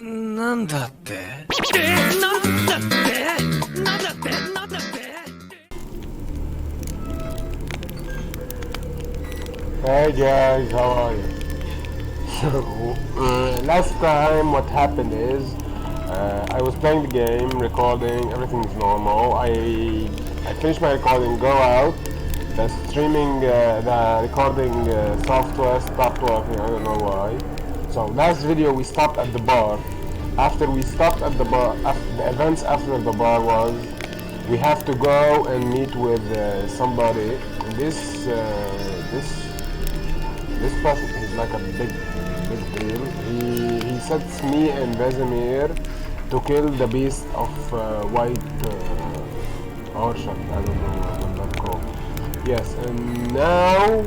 なんだってなんだってなんだってなんだって Hey guys, how are you? So, last time what happened is I was playing the game, recording, everything's normal. I finished my recording, go out, the streaming, the recording software stopped working, I don't know why. So last video we stopped at the bar. After we stopped at the bar, the events after the bar was we have to go and meet with somebody. This person is like a big deal. He sets me and Vesemir to kill the beast of white Orchard. I don't know what that's called. Yes, and now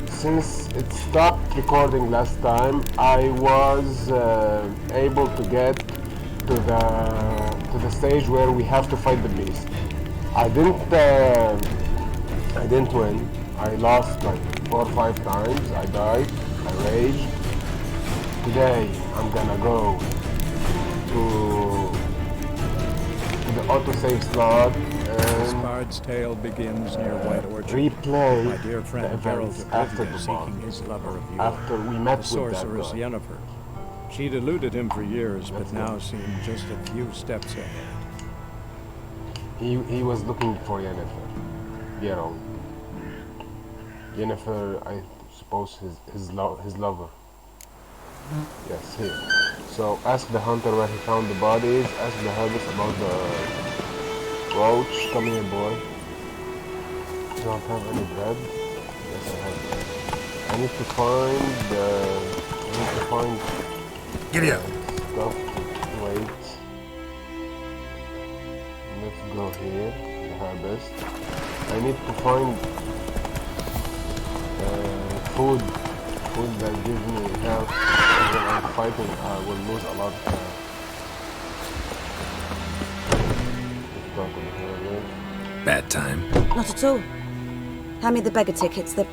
since it stopped recording last time, I was able to get to the stage where we have to fight the beast. I didn't win. I lost like 4 or 5 times. I died. I raged. Today I'm gonna go to the autosave slot This and bard's tale begins near White Orchard. replay My dear the friend Geralt events of after Rivia the bar. seeking his lover of yore, After we met the with that sorceress guy. Yennefer. She'd eluded him for years, but now seemed just a few steps ahead. He was looking for Yennefer. Geralt. Yennefer, I suppose his lover. Yes, here. So ask the hunter where he found the bodies. Ask the herbalist about the roach. Come here, boy. You don't have any bread? Yes, I have bread. I need to find. Giddy up. Stuff. Wait. Let's go here. The herbalist. I need to find food that gives me health. When I'm fighting, I will lose a lot of time. Let's talk with the herbalist. Bad time. Not at all. Hand me the beggar tickets. The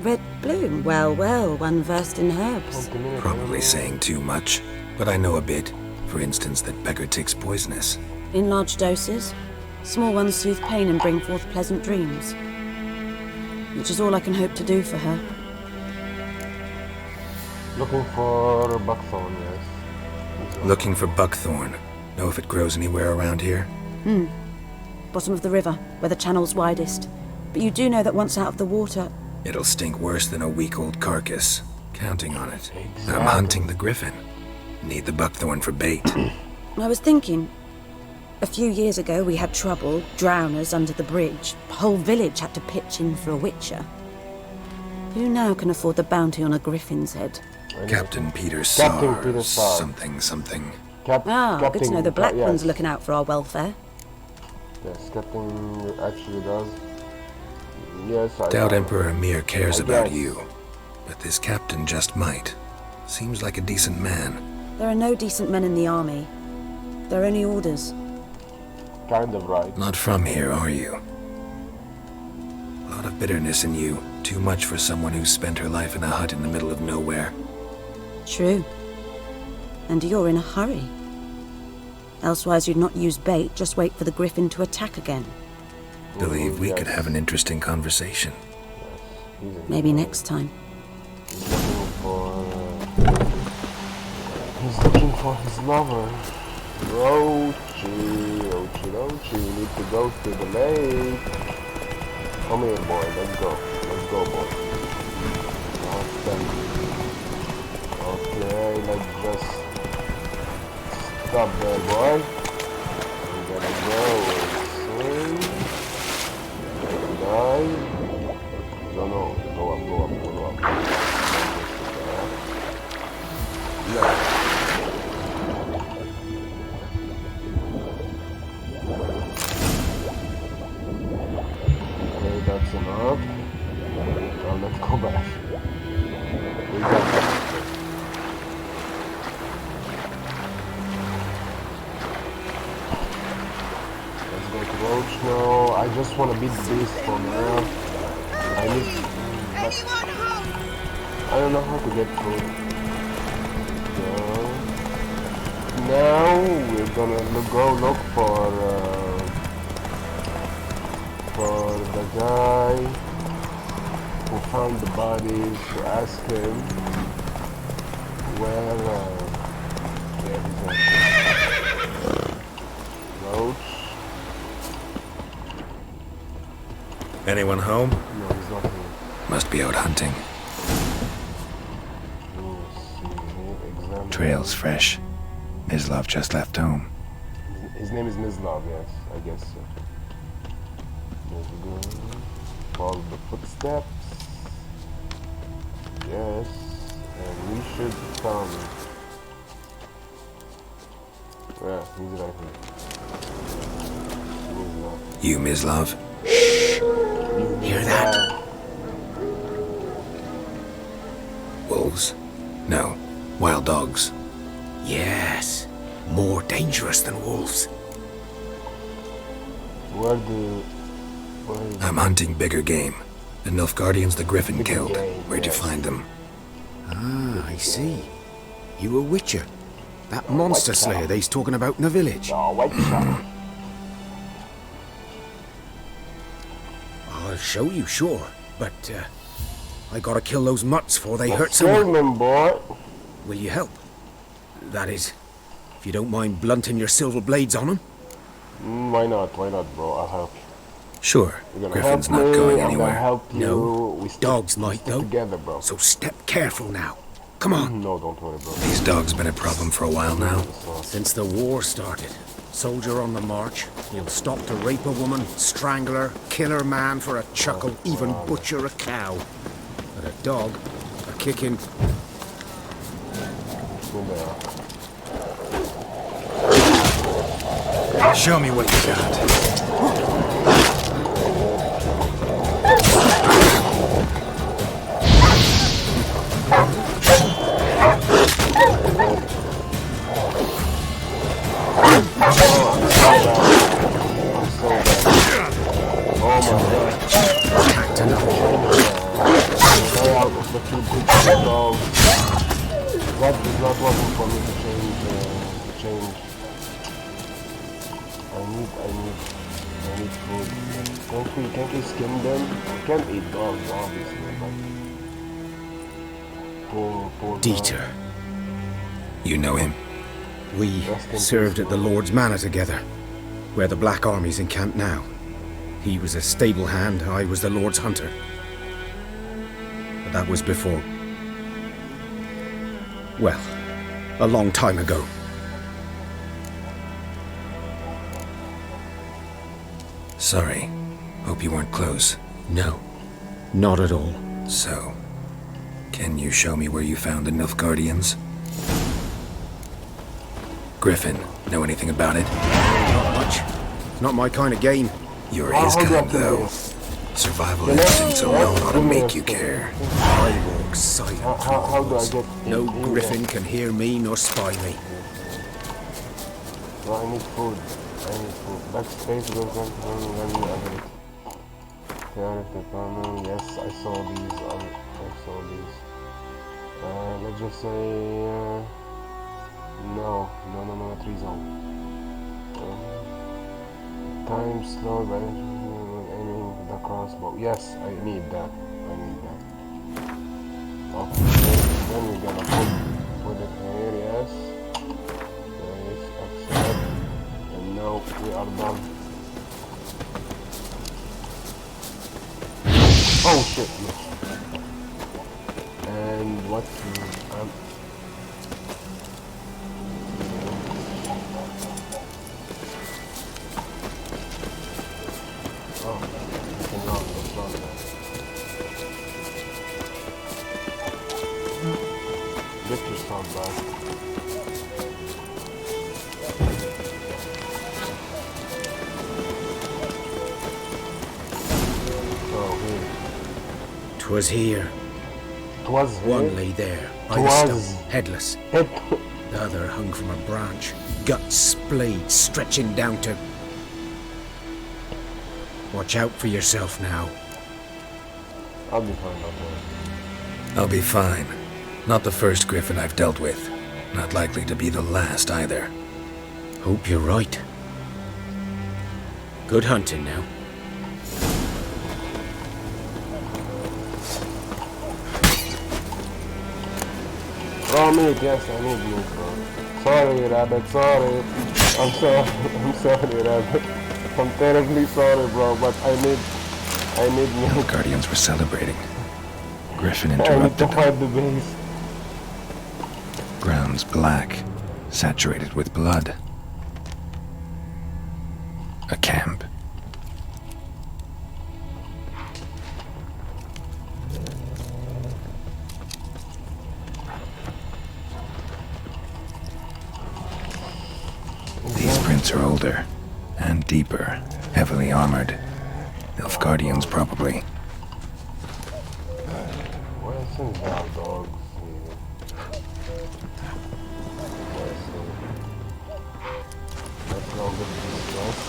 red bloom. Well, one versed in herbs. Probably saying too much, but I know a bit. For instance, that beggar tick's poisonous. In large doses. Small ones soothe pain and bring forth pleasant dreams. Which is all I can hope to do for her. Looking for buckthorn, yes. Looking for buckthorn. Know if it grows anywhere around here? Bottom of the river, where the channel's widest. But you do know that once out of the water... It'll stink worse than a week-old carcass. Counting on it. Exactly. I'm hunting the griffin. Need the buckthorn for bait. I was thinking... A few years ago we had trouble, drowners under the bridge. The whole village had to pitch in for a witcher. Who now can afford the bounty on a griffin's head? Captain Peter Captain Sars. Peter Sars. Something. Good to know the Black yes. One's looking out for our welfare. Yes, Captain actually does. Yes, I Doubt know. Emperor Emir cares I about guess. you. But this captain just might. Seems like a decent man. There are no decent men in the army. There are only orders. Kind of right. Not from here, are you? A lot of bitterness in you. Too much for someone who's spent her life in a hut in the middle of nowhere. True. And you're in a hurry. Elsewise you'd not use bait, just wait for the griffin to attack again. Believe we Yes. could have an interesting conversation. Maybe next time. He's looking for his lover. Roachy, you need to go to the lake. Come here, boy, let's go, boy. Okay, let's just stop there, boy. We're gonna go and die. No, go up. Yeah. Okay, that's enough. Now let's go back. We got that. Let's go to Roach now. I just want to beat the beast for now. I don't know how to get food. Go. now we're gonna go look for the guy who found the bodies to ask him where yeah, he's at. Roach. Anyone home? No, he's not here. Must be out hunting. Let's see here. Examine. Trail's fresh. Mislav just left home. His name is Mislav, yes, I guess so. Let's go. Follow the footsteps. Yes, and we should come. Yeah, he's right here. Mislav. You, Mislav? Hear that? Wolves? No. Wild dogs. Yes. More dangerous than wolves. Where is I'm hunting bigger game. The Nilfgaardians the Griffin Bigger killed. game, Where'd you yes. find them? Ah, I see. You a witcher. That monster slayer they's talking about in the village. Oh, white shot. I'll show you, sure. But, I gotta kill those mutts before they hurt someone. Sherman, boy. Will you help? That is, if you don't mind blunting your silver blades on them. Why not, bro? I'll help you. Sure. You're gonna Griffin's help not me, going I'm gonna anywhere. help you. No, We stick- dogs we might, stick though. together, bro. So step careful now. Come on. No, don't worry, bro. These dogs been a problem for a while now. Since the war started, soldier on the march, he'll stop to rape a woman, strangle her, kill her man for a chuckle, even butcher a cow. But a dog, a kicking, Go there. Show me what you got. Oh my god. attacked another. Stay out of the two big dogs. That is not working for me to change. I need food. Can't we skin them? We can't eat dogs, obviously, but poor Dieter. You know him? We served at the Lord's Manor together, where the Black Army's encamped now. He was a stable hand, I was the Lord's hunter. But that was before... well, a long time ago. Sorry. Hope you weren't close. No, not at all. So, can you show me where you found the Nilfgaardians? Griffin, know anything about it? Not much. Not my kind of game. You're I'll his hold you up kind, to though. this. Survival instincts alone ought to make you care. I walk silent. How do I get No in griffin can hear me nor spy me. No, I need food. Backspace goes on when you have it. Yes, I saw these. Let's just say no, 3 zone. Time slow by aiming the crossbow. Yes, I need that. Okay, then we're gonna put it here. Yes. Yes, accept. And now we are done. Oh shit! Yes. And what? Oh, I can run. Let's run there. Get yourself back. Oh, here. 'Twas here. 'Twas here. One lay there, by the Twas. stone, headless. The other hung from a branch, guts splayed, stretching down to... Watch out for yourself now. I'll be fine, don't worry. I'll be fine. Not the first Griffin I've dealt with. Not likely to be the last either. Hope you're right. Good hunting now. Raw meat, yes, I need meat, bro. Sorry, Rabbit, sorry. I'm sorry, I'm sorry, Rabbit. I'm terribly sorry, bro, but I need The meat. Guardians were celebrating. Griffin I need to interrupted them. fight the base. Grounds black, saturated with blood. A camp. These prints are older and deeper, heavily armored. Nilfgaardians, probably. Where's some wild dogs? Let's go get this first.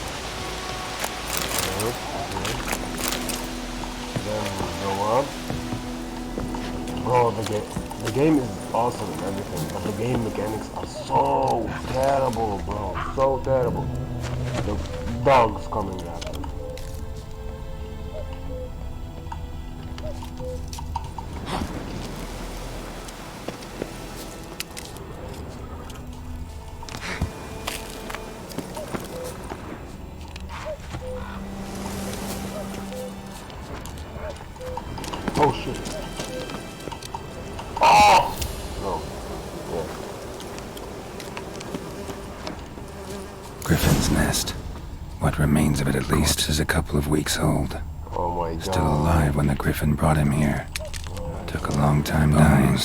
Then we go up. Bro, the game is awesome and everything, but the game mechanics are so terrible, bro. So terrible. The dogs coming after me. Oh shit. Oh! No. Yeah. Griffin's nest. What remains of it, at least, is a couple of weeks old. Oh my god. Still alive when the Griffin brought him here. Took a long time dying.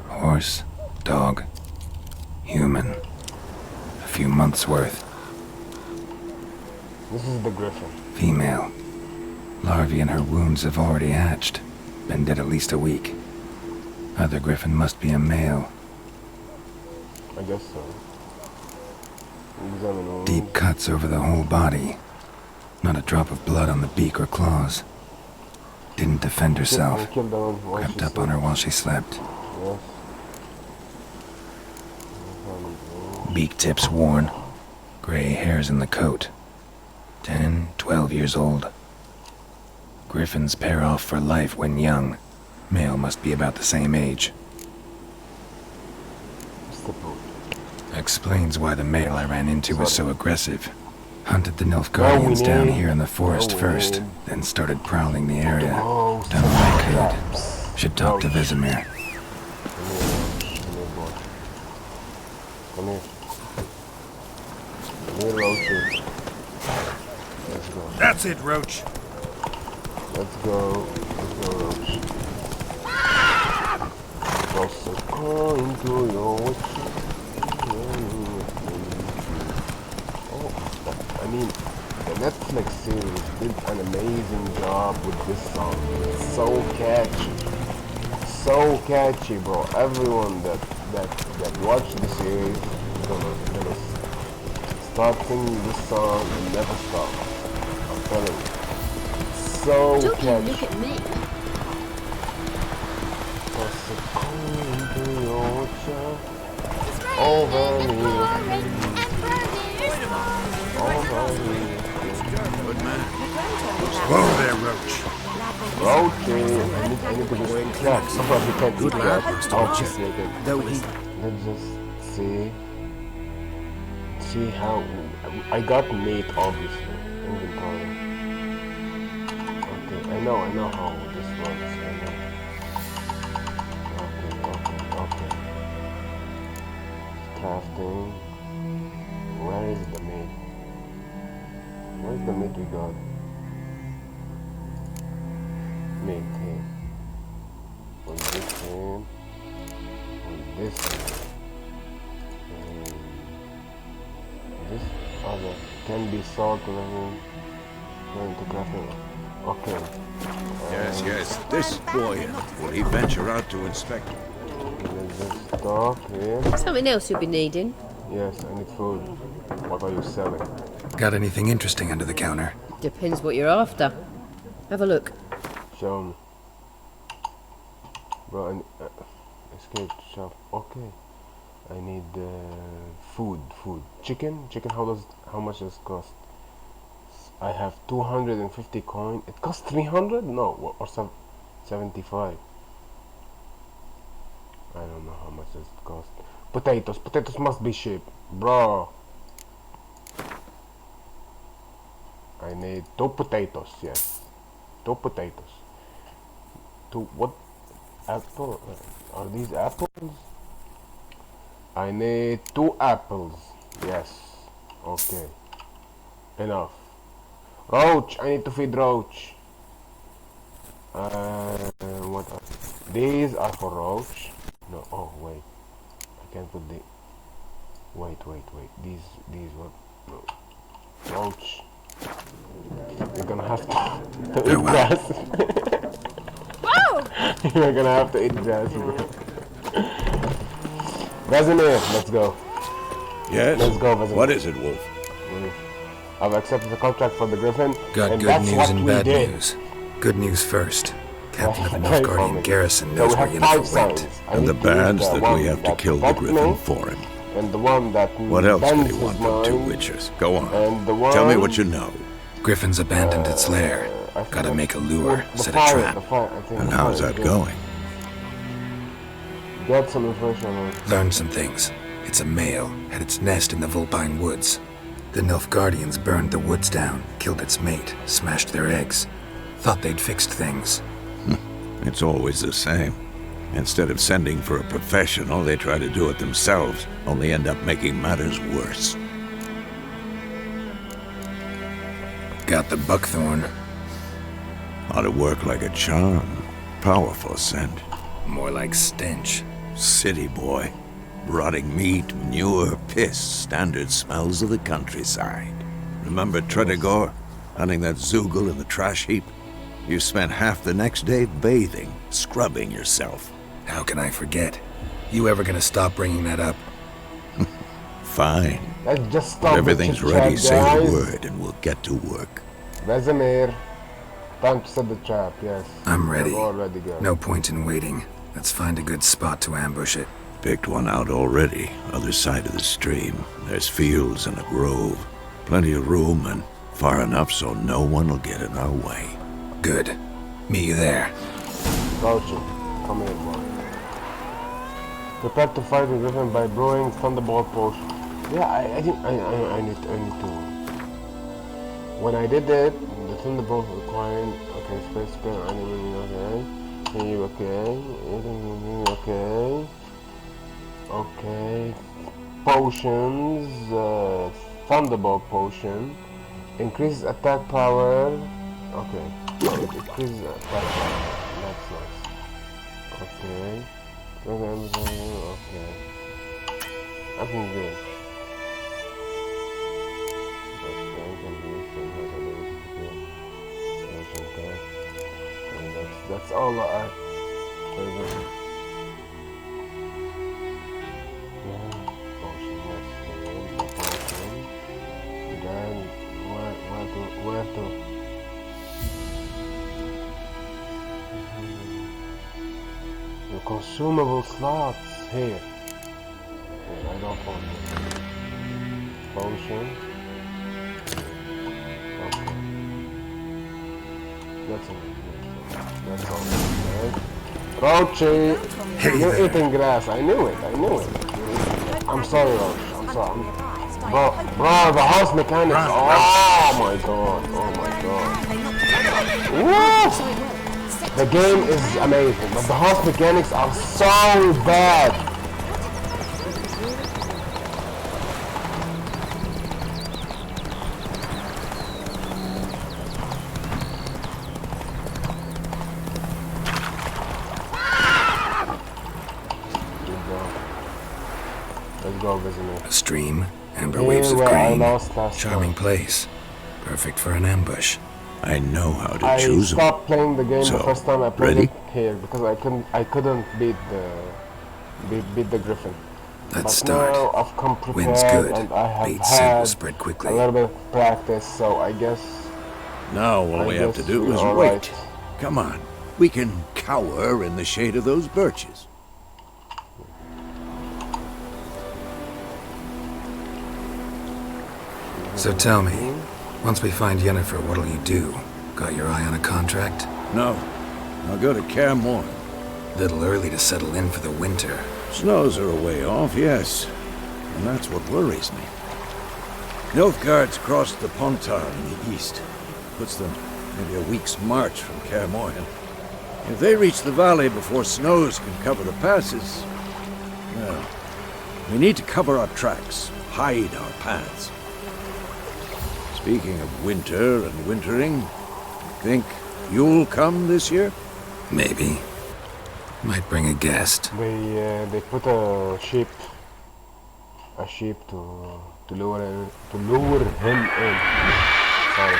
Horse, dog, human. A few months' worth. This is the Griffin. Female. Larvae in her wounds have already hatched. Been dead at least a week. Other Griffin must be a male. I guess so. Examine wounds. Deep cuts over the whole body. Not a drop of blood on the beak or claws. Didn't defend herself. I killed the one while Crept she up on her slept. while she slept. Yes. Beak tips worn. Gray hairs in the coat. 10, 12 years old. Griffins pair off for life when young. Male must be about the same age. Step out. Explains why the male I ran into was so aggressive. Hunted the Nilfgaardians down here in the forest first, then started prowling the area. Oh, Done what I traps. could. Should talk to Vesemir. Come here. Come here, Roach. Let's go. That's it, Roach. Let's go. Let's go, Roach. Toss a coin to your witch. Oh, I mean, the Netflix series did an amazing job with this song. It's so catchy. So catchy, bro. Everyone that watched the series is gonna start singing this song and never stop. I'm telling you. So Don't you catchy. look at me. Toss a coin to your witcher. Over me. Over me. Whoa there, Roach. Roachy. I need to just track. Sometimes you can't Good eat lad, that. Mr. Oh, Roach. just like it. Though he... Let's just see how I got meat, obviously. Inventory. Okay, I know how this works. I know. Okay. Crafting. Where is the meat? Where's the meat we got? Meat here. Put this in. Put this in. This other can be salt going to crafting. Okay. Yes, this boy, will he venture out to inspect? Let's just stop here. Something else you'll be needing. Yes, I need food. What are you selling? Got anything interesting under the counter? Depends what you're after. Have a look. Show me. Bro, escape shop. Okay. I need food. Chicken. How much does it cost? I have 250 coin. It costs 300? No, or 75. I don't know how much does it cost. Potatoes must be cheap, bro. I need 2 potatoes. Yes, 2 potatoes. 2 what? Apple? Are these apples? I need 2 apples. Yes. Okay. Enough. Roach. I need to feed Roach. What else? These are for Roach. No. Oh wait. I can't put the. Wait. These what? No. Roach. You're gonna have to eat grass. You're gonna have to eat grass. Vesemir, let's go. Yes? Let's go, Vesemir. What is it, Wolf? I've accepted the contract for the Griffin. Got and good that's news what and we bad did. news. Good news first. Captain of the Okay, Nilfgaardian Coleman. garrison So knows we where have Yennefer 5 went. signs. I And the need to use bad's the that one we have to that kill the protects Griffin me, for him. and the one that What else could bends he his want from 2 mind, witchers? Go on. and the one Tell me what you know. Griffin's abandoned its lair. I Gotta forgot- make a lure, the set a fire, trap. the fire, I think And the how's fire that is good. going? Get some information on it. Learned some things. It's a male, had its nest in the Vulpine Woods. The Nilfgaardians burned the woods down, killed its mate, smashed their eggs. Thought they'd fixed things. It's always the same. Instead of sending for a professional, they try to do it themselves, only end up making matters worse. Got the buckthorn. Ought to work like a charm. Powerful scent. More like stench. City boy. Rotting meat, manure, piss, standard smells of the countryside. Remember Tredegor? Hunting that Zoogle in the trash heap? You spent half the next day bathing, scrubbing yourself. How can I forget? You ever gonna stop bringing that up? Let's Fine. just When stop everything's the ready, chit-chat, say the guys. word and we'll get to work. Vesemir, time to set the trap, yes. I'm ready. I'm already good. No point in waiting. Let's find a good spot to ambush it. Picked one out already, other side of the stream. There's fields and a grove. Plenty of room and far enough so no one will get in our way. Good. Meet you there. Roach, come here, boy. Prepare to fight the Griffin by brewing Thunderbolt potion. Yeah, I need to. When I did it, the Thunderbolt required. Okay, space spell, enemy, okay. Okay. Potions, Thunderbolt potion. Increases attack power. Okay. Increases attack power. That's nice. Okay. Okay. Nothing good. That's all I then where to the consumable slots here. I don't want this. Potion. Okay. That's all. That's all. Right? Roachy, you're eating grass. I knew it. I'm sorry, Roach. I'm sorry. Bro, the house mechanics. Oh my god. Woo! The game is amazing, but the house mechanics are so bad. Let's go visit me. A stream, amber Here waves of where I grain. lost last Charming time. place. Perfect for an ambush. I know how to I choose them. stopped playing the game So, the first time I played ready? it here because I couldn't beat the Griffin. Let's But start. now I've come prepared Wind's good. and I have Bait scent will had spread a quickly. little bit of practice, so I guess Now all I we have to guess do we're is all wait. right. Come on. We can cower in the shade of those birches. So tell me, once we find Yennefer, what'll you do? Got your eye on a contract? No. I'll go to Kaer Morhen. Little early to settle in for the winter. Snows are a way off, yes. And that's what worries me. Nilfgaard's crossed the Pontar in the east. Puts them maybe a week's march from Kaer Morhen. If they reach the valley before snows can cover the passes, well, we need to cover our tracks, hide our paths. Speaking of winter and wintering, think you'll come this year? Maybe. Might bring a guest. They put a sheep to lure him in. Sorry.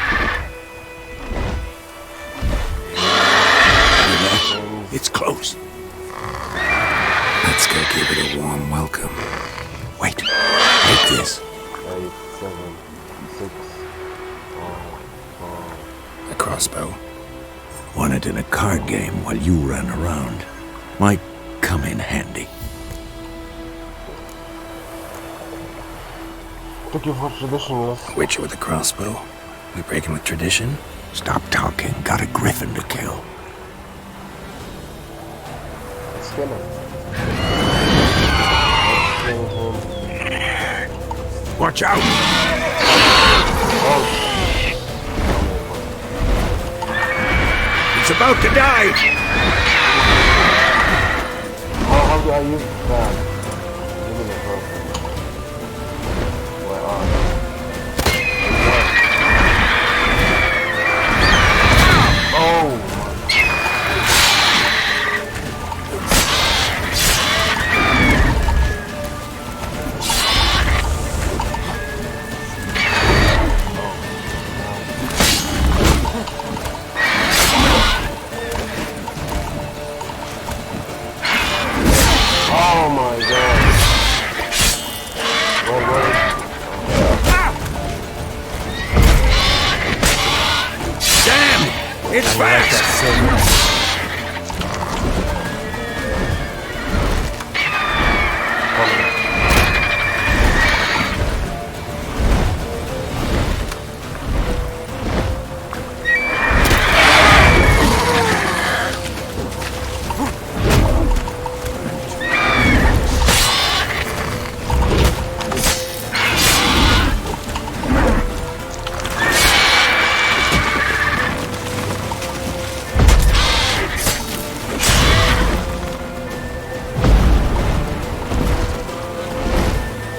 It's close. Let's go give it a warm welcome. Wait. Take this. 8, 7, 6, 5, A crossbow. Won it in a card game while you ran around. Might come in handy. 4. Took you for traditionalist. Witcher with a crossbow. We breaking with tradition? Stop talking. Got a griffin to kill. Let's kill him. Watch out! He's about to die! How do I use that? Give me the crossbow. Where are they? Oh my. Oh my god. Damn! It's fast!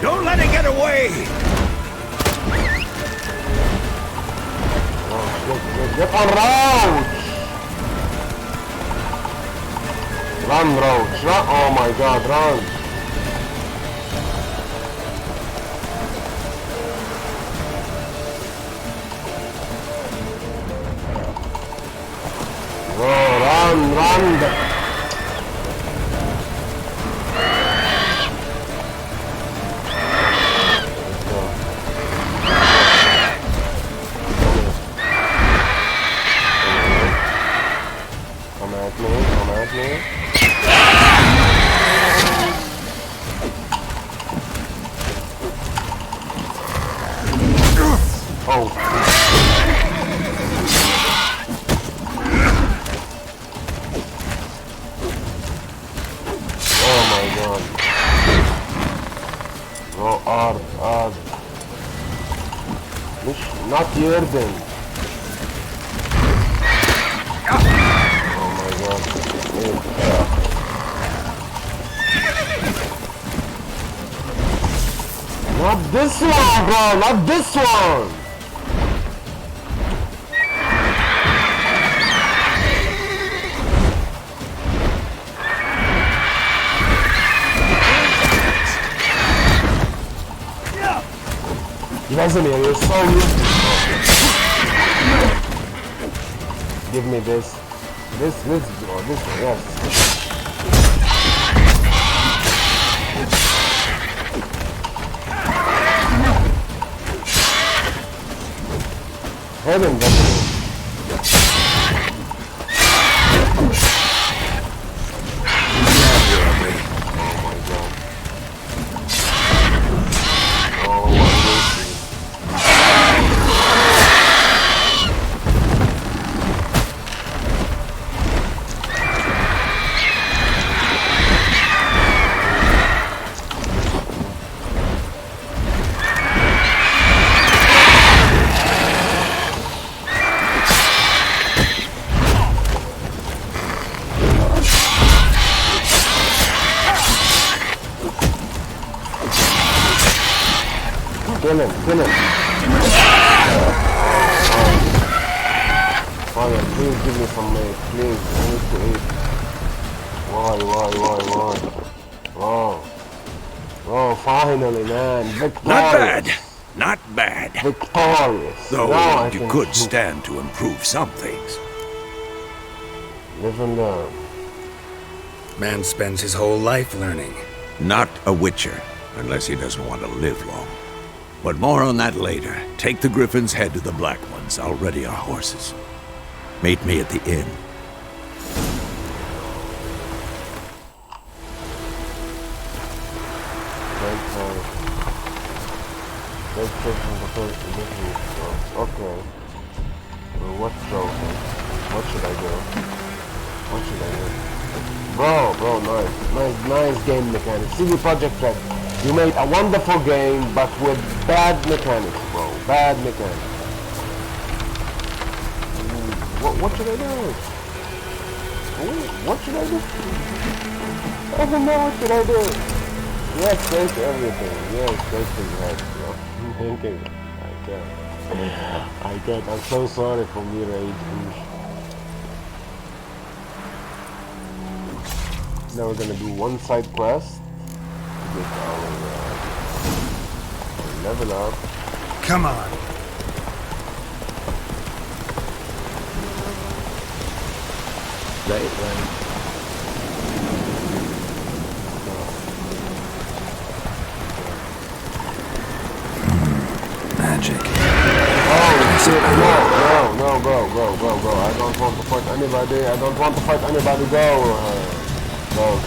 Don't let it get away! Get on Roach! Run, Roach, run! Oh my god, run! Go, run! Come at me. Oh. Oh my god. Go Ard. Not Yerden. Oh my god. Not this one, bro! Not this one! Resume, you're so useless. Give me this. This, yes. Heaven, Resume. Oh my god. Oh, Kill him, kill him. Father, please give me some meat, please. I need to eat. Why? Oh, finally, man. Victorious. Not bad. Not bad. Victorious. Though Now I you can could stand to improve some things. live and learn. Man spends his whole life learning. Not a witcher, unless he doesn't want to live long. But more on that later. Take the Griffin's head to the Black Ones. I'll ready our horses. Meet me at the inn. Okay. Well, what trophy? What should I do? Bro, nice game mechanics. CD Projekt Red, you made a wonderful game, but with bad mechanics, bro. Bad mechanics. What should I do? What should I do? I don't know, what should I do? Yes, thank everything. Yes, thank you, right, bro. Thank you. I can't. I'm so sorry for me raging. Now we're gonna do one side quest to get our level up. Come on. Right. Magic. Oh shit! No, go. I don't want to fight anybody. Go.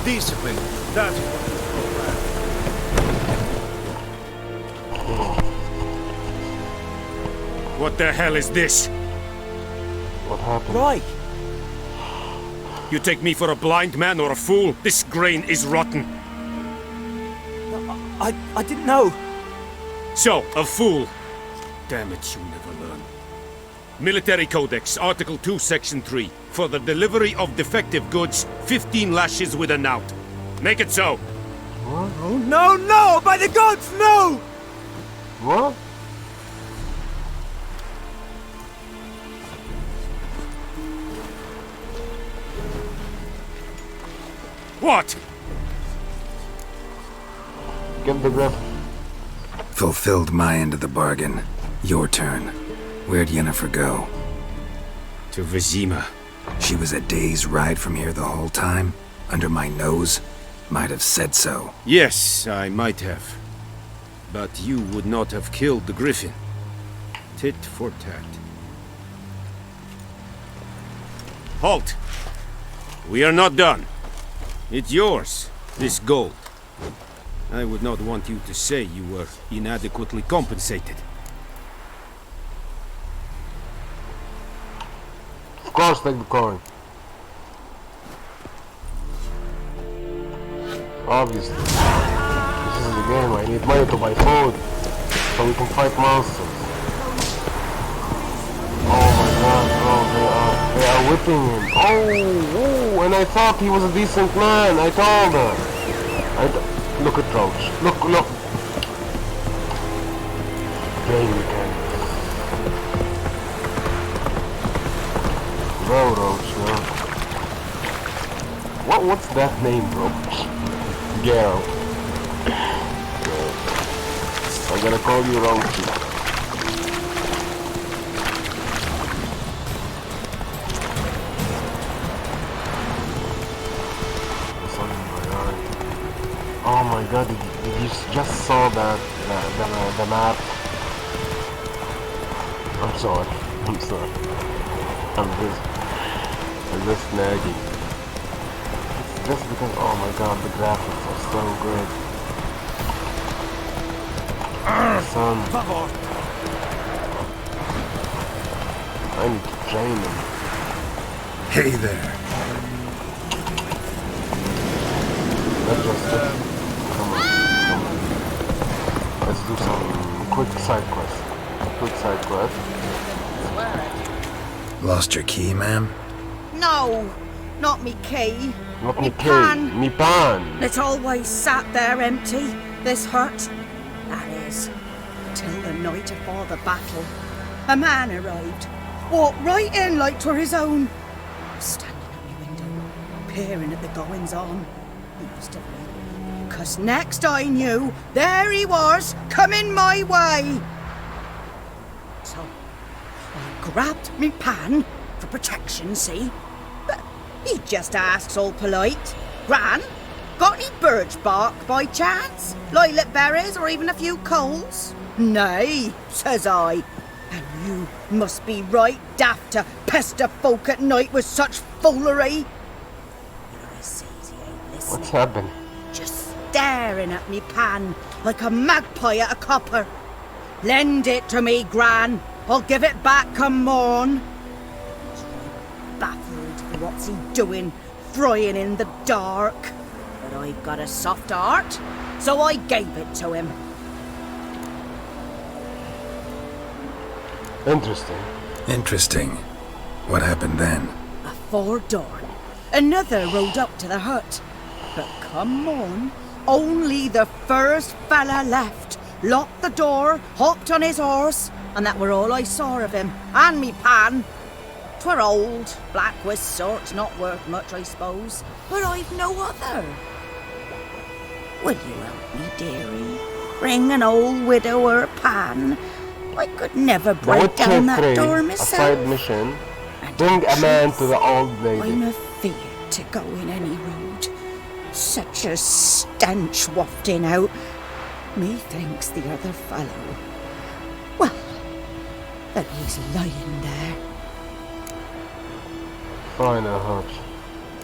Discipline. That's What the hell is this? What happened? Right. You take me for a blind man or a fool? This grain is rotten. I didn't know. So, a fool. Damn it, you never learn. Military Codex, Article 2, Section 3. For the delivery of defective goods, 15 lashes with a knout. Make it so. Oh, no! By the gods, no! What? What? Get the grip. Fulfilled my end of the bargain. Your turn. Where'd Yennefer go? To Vizima. She was a day's ride from here the whole time? Under my nose? Might have said so. Yes, I might have. But you would not have killed the Griffin. Tit for tat. Halt! We are not done. It's yours, this gold. I would not want you to say you were inadequately compensated. Of course, take the coin. Obviously. This is the game. I need money to buy food. So we can fight monsters. Oh my god, bro, they are whipping him. Oh, and I thought he was a decent man. I told her. Look at Roach. Look. Game mechanics. Bro, Roach, no. What's that name, bro? Geralt. I'm gonna call you Roachy. Oh my god, did you just saw that, the map? I'm sorry. I'm just nagging. just because, oh my god, the graphics are so good. Son, I need to train him. Hey there. Let's just, come on. Let's do some quick side quest. Lost your key, ma'am? No, not me key. Not Me me pan. key, me pan. It always sat there empty, this hut. That is, till the night afore the battle. A man arrived, walked right in like 'twere his own. Standing at my window, peering at the goings-on. He must have been, 'cause next I knew, there he was, coming my way. So, I grabbed me pan, for protection, see? But he just asks all polite, Gran, got any birch bark by chance? Lilac berries or even a few coals? Nay, says I. And you must be right daft to pester folk at night with such foolery. Ulysses, he ain't listening. What's happened? Just staring at me pan like a magpie at a copper. Lend it to me, Gran. I'll give it back come morn. Baffled for what's he doing, frying in the dark. But I've got a soft heart, so I gave it to him. Interesting. What happened then? Afore dawn, another rode up to the hut. But come on, only the first fella left. Locked the door, hopped on his horse, and that were all I saw of him, and me pan. 'Twere old, black with sort, not worth much, I suppose, but I've no other. Will you help me, dearie? Bring an old widower pan. I could never break down that door A myself. side mission. And Bring a man to the old lady. I'm afeard to go in any road. Such a stench wafting out. Methinks the other fellow. Well, that he's lying there. Find a hut.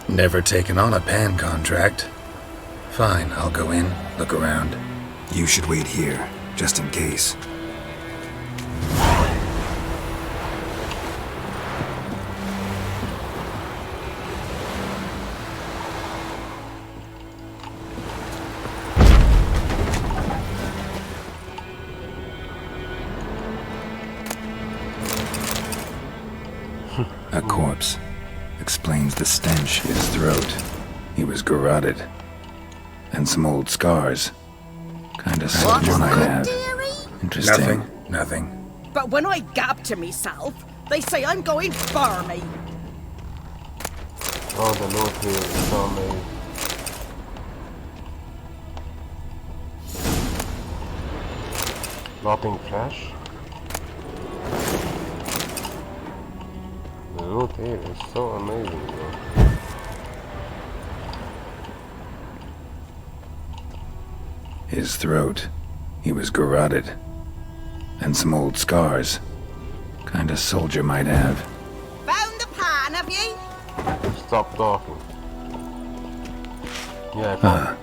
Never taken on a pan contract. Fine, I'll go in, look around. You should wait here, just in case. A corpse. Explains the stench in his throat. He was garroted. And some old scars. Kinda soldier might have. Interesting. Nothing. But when I gab to myself, they say I'm going barmy. Oh, the loot here is so amazing. Nothing fresh. The loot here is so amazing, bro. His throat. He was garroted. And some old scars. Kinda soldier might have. Found the pan, have you? Stop talking. Yeah,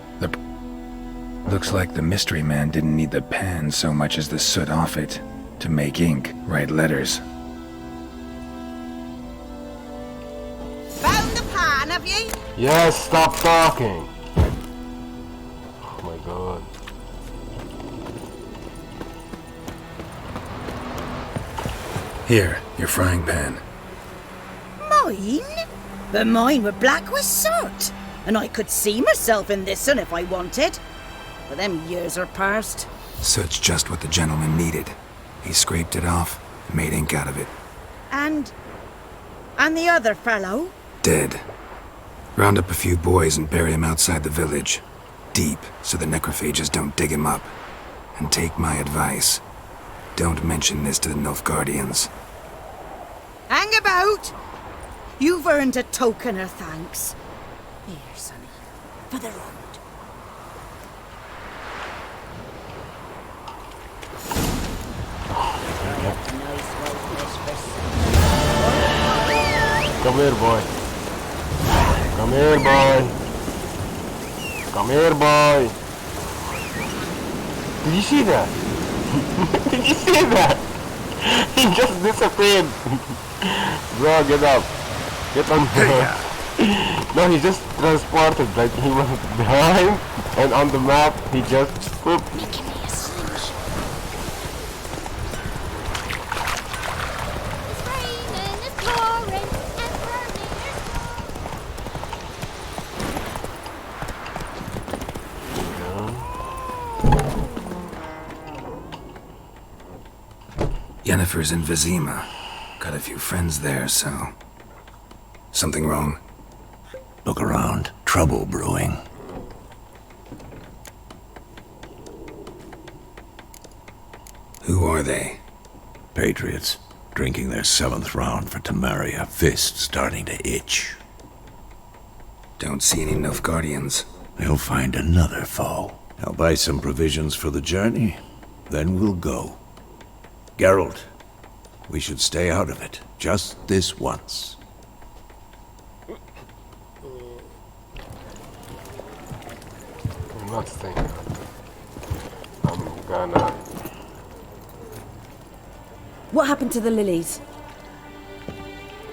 Looks like the mystery man didn't need the pan so much as the soot off it. To make ink, write letters. Found the pan, have you? yes, stop talking. Oh my god. Here, your frying pan. Mine? But mine were black with soot. And I could see myself in this one if I wanted. But them years are past. Soot's just what the gentleman needed. He scraped it off and made ink out of it. And the other fellow? Dead. Round up a few boys and bury him outside the village. Deep, so the necrophages don't dig him up. And take my advice. Don't mention this to the Nilfgaardians. Hang about! You've earned a token of thanks. Here, sonny, for the road. Come here, boy. Come here, boy. Come here, boy. Did you see that? Did you see that? He just disappeared. Bro, get up. Get on here. No, he just transported, like he was behind, and on the map, he just whoop. Yennefer's in Vizima. Got a few friends there, so... Something wrong? Look around. Trouble brewing. Who are they? Patriots. Drinking their 7th round for Temeria. Fist starting to itch. Don't see any Nilfgaardians. They'll find another foe. I'll buy some provisions for the journey. Then we'll go. Geralt, we should stay out of it. Just this once. I'm not staying. I'm gonna... What happened to the lilies?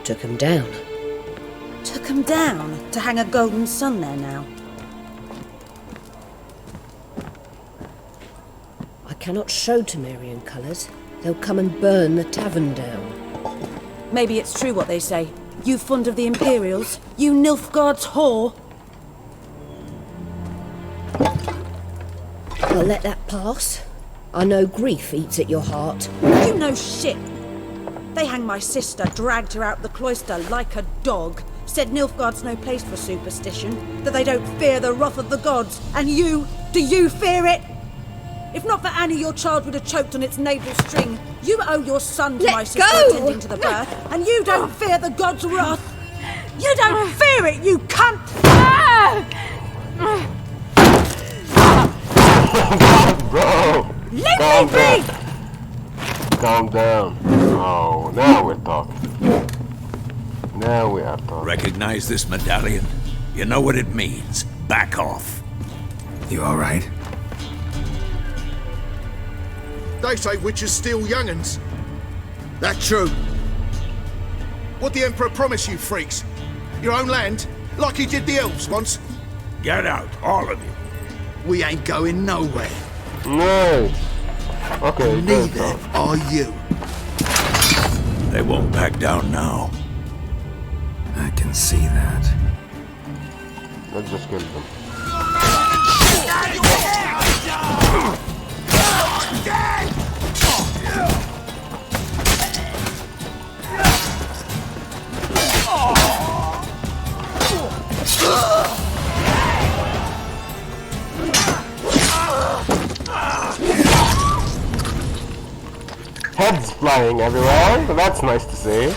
Took him down. Took 'em down to hang a golden sun there now. I cannot show Temerian colours. They'll come and burn the tavern down. Maybe it's true what they say. You fond of the Imperials? You Nilfgaard's whore? I'll let that pass. I know grief eats at your heart. You know shit. They hanged my sister, dragged her out the cloister like a dog. Said Nilfgaard's no place for superstition, that they don't fear the wrath of the gods. And you, do you fear it? If not for Annie, your child would have choked on its navel string. You owe your son to my sister attending to the birth, and you don't fear the gods' wrath. You don't fear it, you cunt! Bro! Let Calm me down. be! Calm down. Oh, now we're talking. Now we are talking. Recognize this medallion? You know what it means. Back off. You alright? They say witches steal young'uns. That true? What the Emperor promised you, freaks? Your own land? Like he did the elves once? Get out, all of you. We ain't going nowhere. No. Okay, Neither are you. They won't back down now. I can see that. Let's just kill them. Heads flying everywhere, but that's nice to see.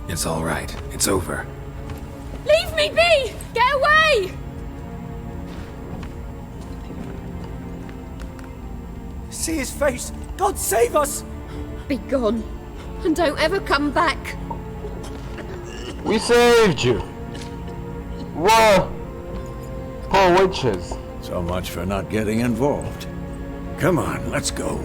It's alright. It's over. Leave me be! Get away! See his face! God save us! Be gone. And don't ever come back. We saved you. Whoa. Poor witches. So much for not getting involved. Come on, let's go.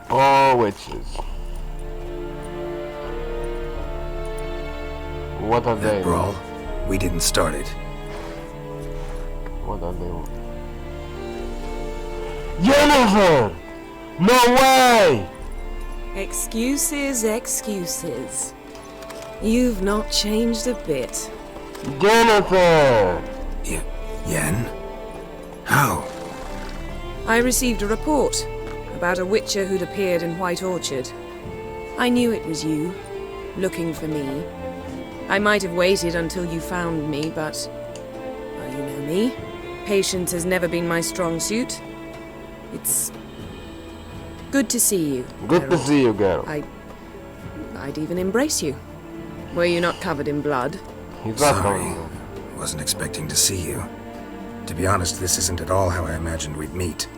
Poor witches. What are they? That brawl, we didn't start it. What are they? Yennefer! No way! Excuses, excuses. You've not changed a bit. Yennefer! Yen? How? I received a report about a witcher who'd appeared in White Orchard. I knew it was you, looking for me. I might have waited until you found me, but... well, you know me. Patience has never been my strong suit. It's... good to see you. Good to see you, girl. I'd even embrace you. Were you not covered in blood? He's not Sorry. Wasn't expecting to see you. To be honest, this isn't at all how I imagined we'd meet.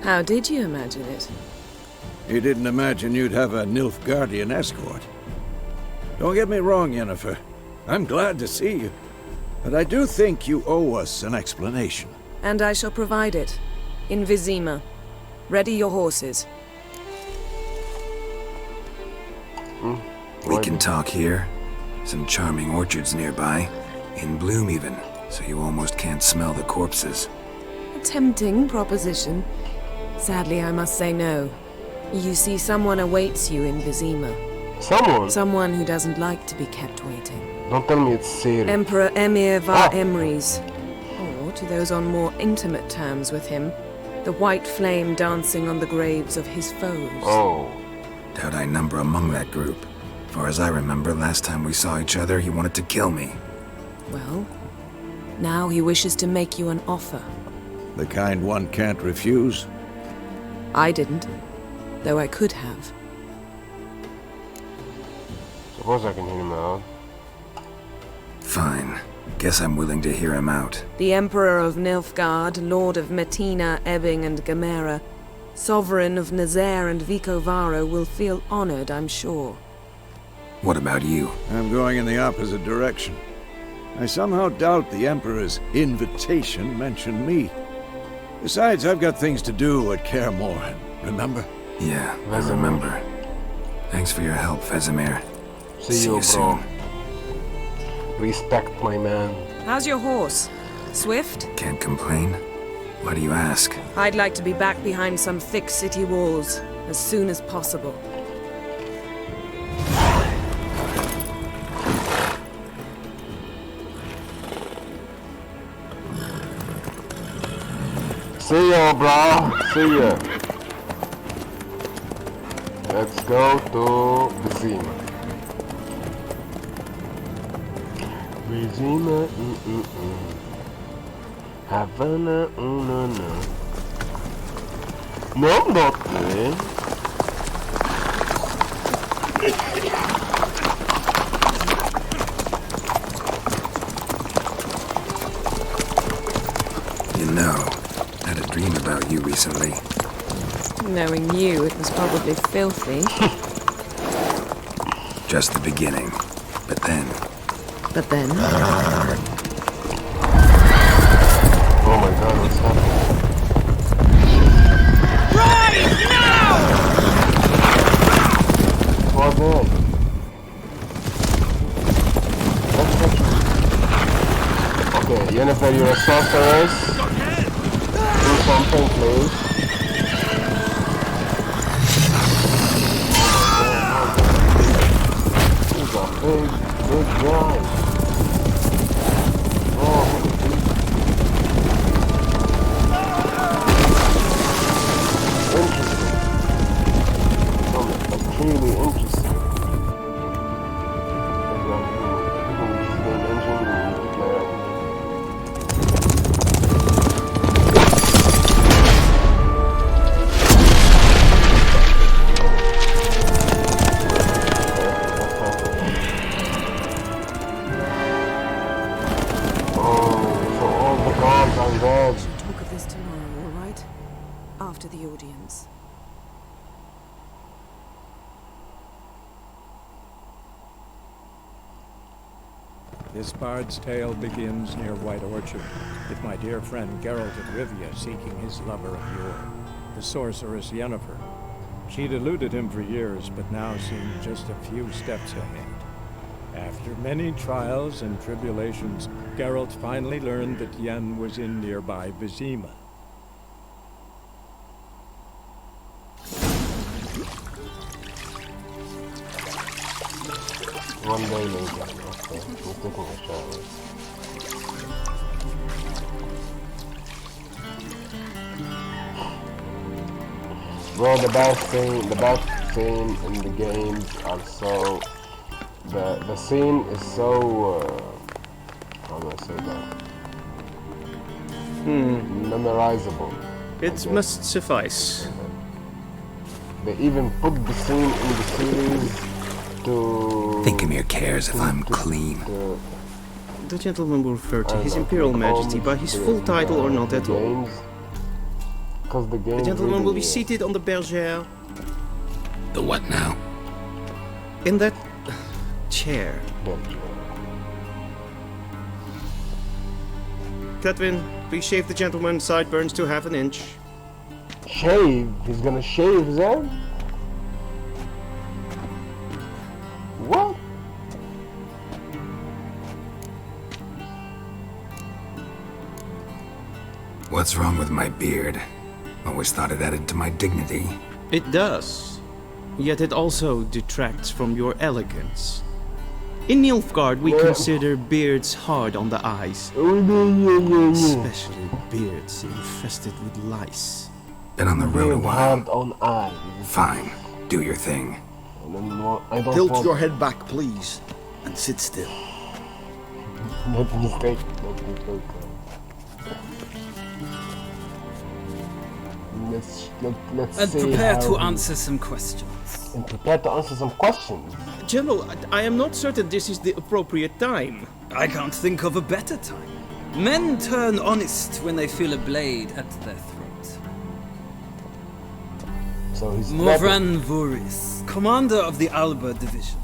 How did you imagine it? You didn't imagine you'd have a Nilfgaardian escort. Don't get me wrong, Yennefer. I'm glad to see you. But I do think you owe us an explanation. And I shall provide it. In Vizima. Ready your horses. We can talk here. Some charming orchards nearby. In bloom even, so you almost can't smell the corpses. A tempting proposition. Sadly, I must say no. You see, someone awaits you in Vizima. Someone? Someone who doesn't like to be kept waiting. Don't tell me it's Ciri. Emperor Emir var Emrys. Or, to those on more intimate terms with him, the white flame dancing on the graves of his foes. Oh. Doubt I number among that group. Far as I remember, last time we saw each other, he wanted to kill me. Well, now he wishes to make you an offer. The kind one can't refuse? I didn't, though I could have. Suppose I can hear him out. Fine. Guess I'm willing to hear him out. The Emperor of Nilfgaard, Lord of Metina, Ebbing and Gamera, Sovereign of Nazaire and Vicovaro will feel honored, I'm sure. What about you? I'm going in the opposite direction. I somehow doubt the Emperor's invitation mentioned me. Besides, I've got things to do at Kaer Morhen, remember? Yeah, I remember. Thanks for your help, Vesemir. See you, bro. Soon. Respect, my man. How's your horse? Swift? Can't complain. Why do you ask? I'd like to be back behind some thick city walls as soon as possible. See ya, bro. See ya. Let's go to Vizima. Vizima, Havana, no. No, not me. You know, I had a dream about you recently. Knowing you, it was probably filthy. Just the beginning. But then... Oh my god, what's happening? Rise now! What's that? Okay, Yennefer, you're a sorceress. Do something, please. He's a big guy. This bard's tale begins near White Orchard, with my dear friend Geralt of Rivia seeking his lover of yore, the sorceress Yennefer. She'd eluded him for years, but now seemed just a few steps ahead. After many trials and tribulations, Geralt finally learned that Yen was in nearby Vizima. One day later, okay, we're taking a shower. Bro, the best scene in the games are so... The scene is so... how do I say that? Memorizable. It must suffice. They even put the scene in the series to... Thingmere cares if I'm clean. The gentleman will refer to His Imperial Majesty by his full title or not at all. The gentleman will be seated on the bergère. The what now? In that chair. Cletwin, please shave the gentleman's sideburns to 1/2 inch. Shave? He's gonna shave his head? What? What's wrong with my beard? Always thought it added to my dignity. It does. Yet it also detracts from your elegance. In Nilfgaard, we consider beards hard on the eyes. Especially beards infested with lice. Been on the road a while. Hard on eyes. Fine. Do your thing. I don't Tilt want... your head back, please, and sit still. Not mistake. Let's And see prepare how to he- answer some questions. And prepare to answer some questions. General, I am not certain this is the appropriate time. I can't think of a better time. Men turn honest when they feel a blade at their throat. So he's Morvran Vuris, commander of the Alba division.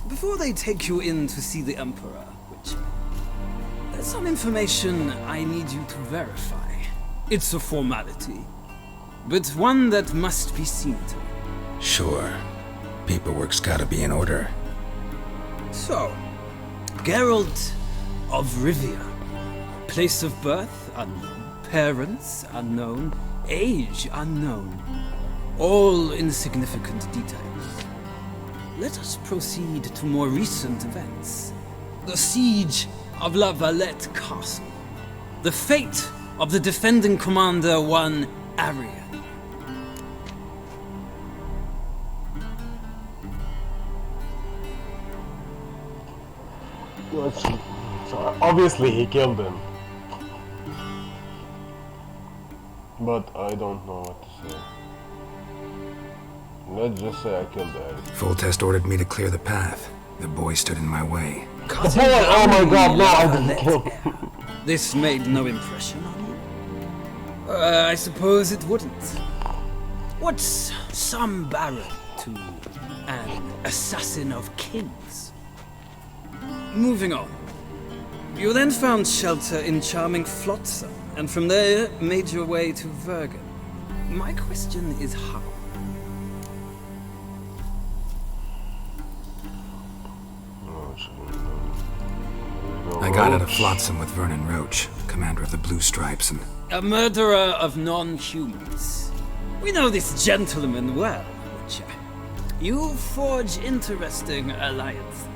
Before they take you in to see the Emperor, there's some information I need you to verify. It's a formality, but one that must be seen to. Sure. Paperwork's gotta be in order. So, Geralt of Rivia. Place of birth unknown. Parents unknown. Age unknown. All insignificant details. Let us proceed to more recent events. The siege of La Valette Castle. The fate of the defending commander, one Arian. So obviously he killed him. But I don't know what to say. Let's just say I killed Eric. Foltest ordered me to clear the path. The boy stood in my way. Oh my god, no, I didn't kill him. This made no impression on you? I suppose it wouldn't. What's some baron to an assassin of kings? Moving on. You then found shelter in charming Flotsam, and from there made your way to Vergen. My question is how? I got out of Flotsam with Vernon Roach, commander of the Blue Stripes, and... A murderer of non-humans. We know this gentleman well, Witcher. You forge interesting alliances.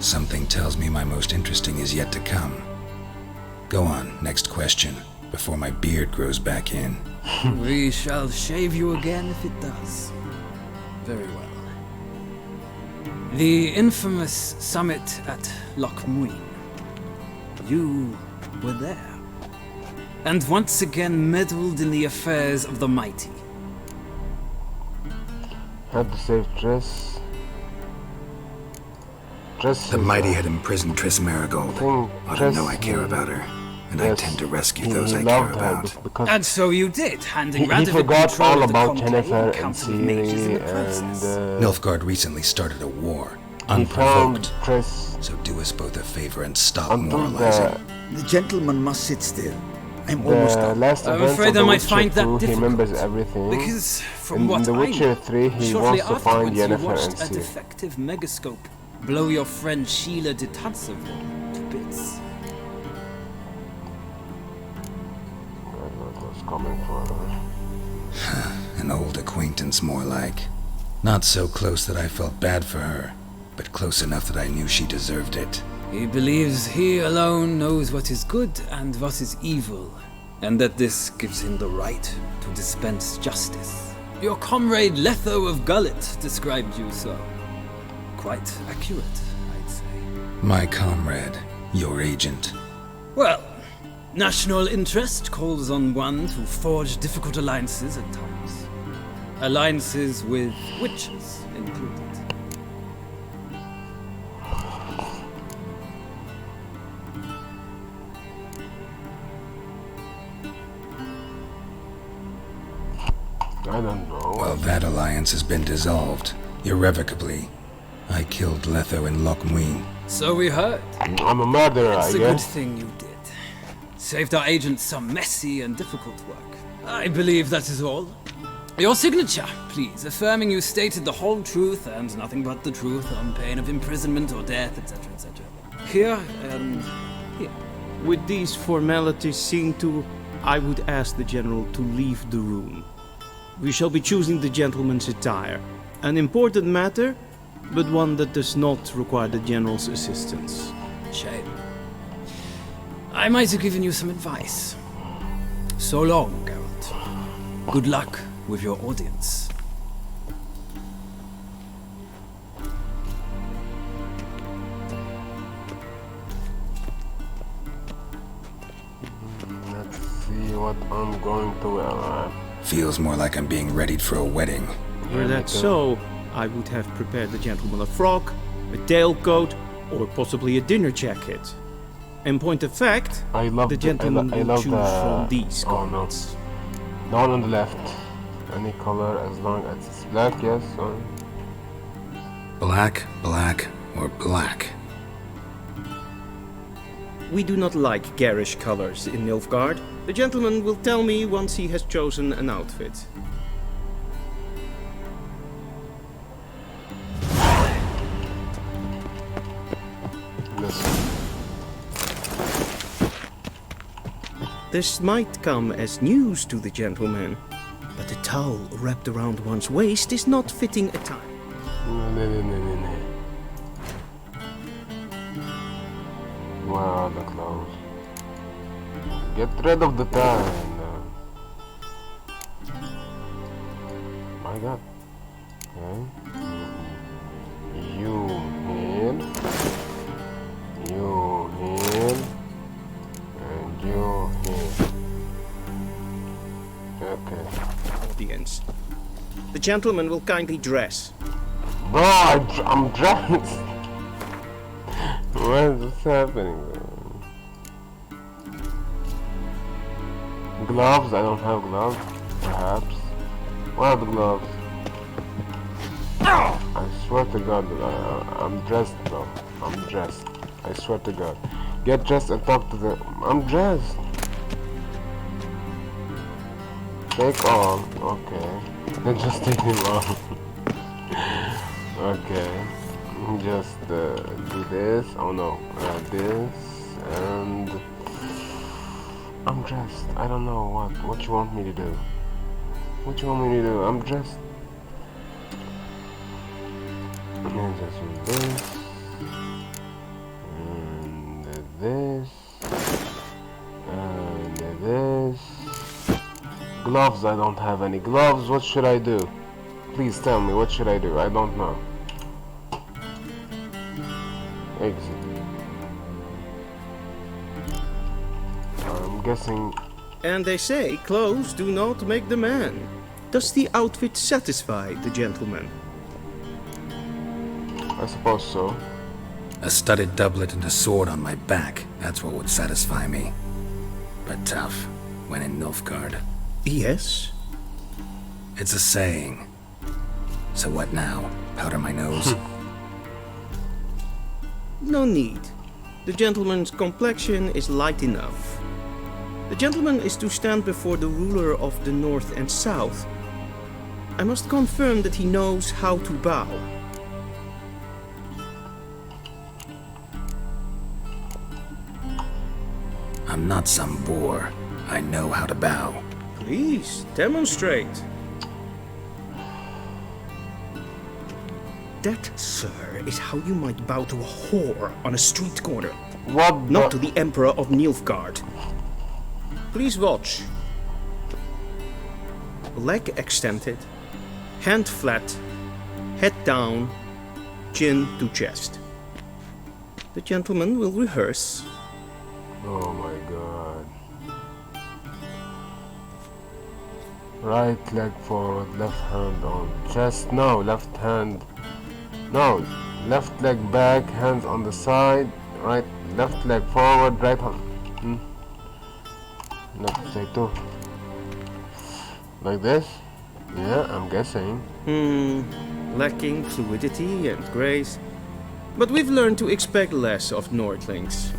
Something tells me my most interesting is yet to come. Go on, next question, before my beard grows back in. We shall shave you again if it does. Very well. The infamous summit at Loch Muin. You were there. And once again meddled in the affairs of the mighty. Had to save Triss. Triss The mighty had imprisoned Triss Marigold. I don't know I care about her, and I tend to rescue those I care about. And so you did, handing he Radovid forgot control all of the about Comté Jennifer and Council of Mages in Ciri the process. and Nilfgaard recently started a war, he found unprovoked. Triss. So do us both a favor and stop Until moralizing. The gentleman must sit still. I'm The almost done. last I'm events afraid of I The might Witcher find that 2, he difficult, remembers everything. Because from in what The I Witcher know, 3, he shortly wants to find afterwards you Yennefer watched and a Ciri. defective megascope blow your friend Sheila de Tansarville to bits. What was coming for her? An old acquaintance, more like. Not so close that I felt bad for her, but close enough that I knew she deserved it. He believes he alone knows what is good and what is evil, and that this gives him the right to dispense justice. Your comrade Letho of Gullet described you so. Quite accurate, I'd say. My comrade, your agent. Well, national interest calls on one to forge difficult alliances at times. Alliances with witches included. I don't know. Well, that alliance has been dissolved. Irrevocably. I killed Letho in Loch Muin. So we heard. I'm a murderer, It's I a good guess. thing you did. Saved our agents some messy and difficult work. I believe that is all. Your signature, please, affirming you stated the whole truth and nothing but the truth on pain of imprisonment or death, etc., etc. Here and here. With these formalities seen to, I would ask the General to leave the room. We shall be choosing the gentleman's attire. An important matter, but one that does not require the General's assistance. Shame. I might have given you some advice. So long, Geralt. Good luck with your audience. Let's see what I'm going to wear. Feels more like I'm being readied for a wedding. Were that so, I would have prepared the gentleman a frock, a tailcoat, or possibly a dinner jacket. In point of fact, the gentleman will choose from these garments. The one on the left. Any color as long as it's black, yes. Black, black, or black? We do not like garish colors in Nilfgaard. The gentleman will tell me once he has chosen an outfit. This might come as news to the gentleman, but a towel wrapped around one's waist is not fitting attire. Wow, the clothes. Get rid of the tie. My God. Okay. You here. You here. And you here. Okay. Audience. The gentleman will kindly dress. Bro, I'm dressed. What is this happening? Gloves? I don't have gloves. Perhaps. Where are the gloves? I swear to God, I'm dressed, bro. I'm dressed. I swear to God. Get dressed and talk to the... I'm dressed. Take all. Okay. Then just take him off. Okay. Just do this. Oh no. This and... I'm dressed. I don't know what you want me to do. What you want me to do? I'm dressed. And just do this. And this. And this. Gloves, I don't have any gloves. What should I do? Please tell me, what should I do? I don't know. Exit. I'm guessing... And they say clothes do not make the man. Does the outfit satisfy the gentleman? I suppose so. A studded doublet and a sword on my back. That's what would satisfy me. But tough, when in Nilfgaard. Yes? It's a saying. So what now? Powder my nose? No need. The gentleman's complexion is light enough. The gentleman is to stand before the ruler of the North and South. I must confirm that he knows how to bow. I'm not some boor. I know how to bow. Please, demonstrate. That, sir, is how you might bow to a whore on a street corner. What? Not to the Emperor of Nilfgaard. Please watch. Leg extended, hand flat, head down, chin to chest. The gentleman will rehearse. Oh my God. Right leg forward, left hand on chest. No, left hand. No, left leg back, hands on the side. Right, left leg forward, right hand. Let's say two. Like this. Yeah, I'm guessing. Lacking fluidity and grace. But we've learned to expect less of Nordlings.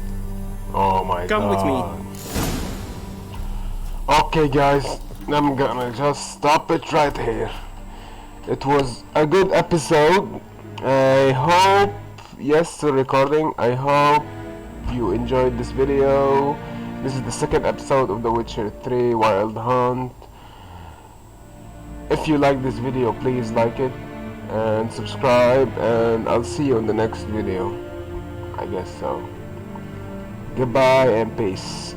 Oh my god. Come with me. Okay guys, I'm gonna just stop it right here. It was a good episode. I hope, yes to recording, I hope you enjoyed this video. This is the second episode of The Witcher 3 Wild Hunt. If you like this video, please like it and subscribe, and I'll see you in the next video. I guess so. Goodbye and peace.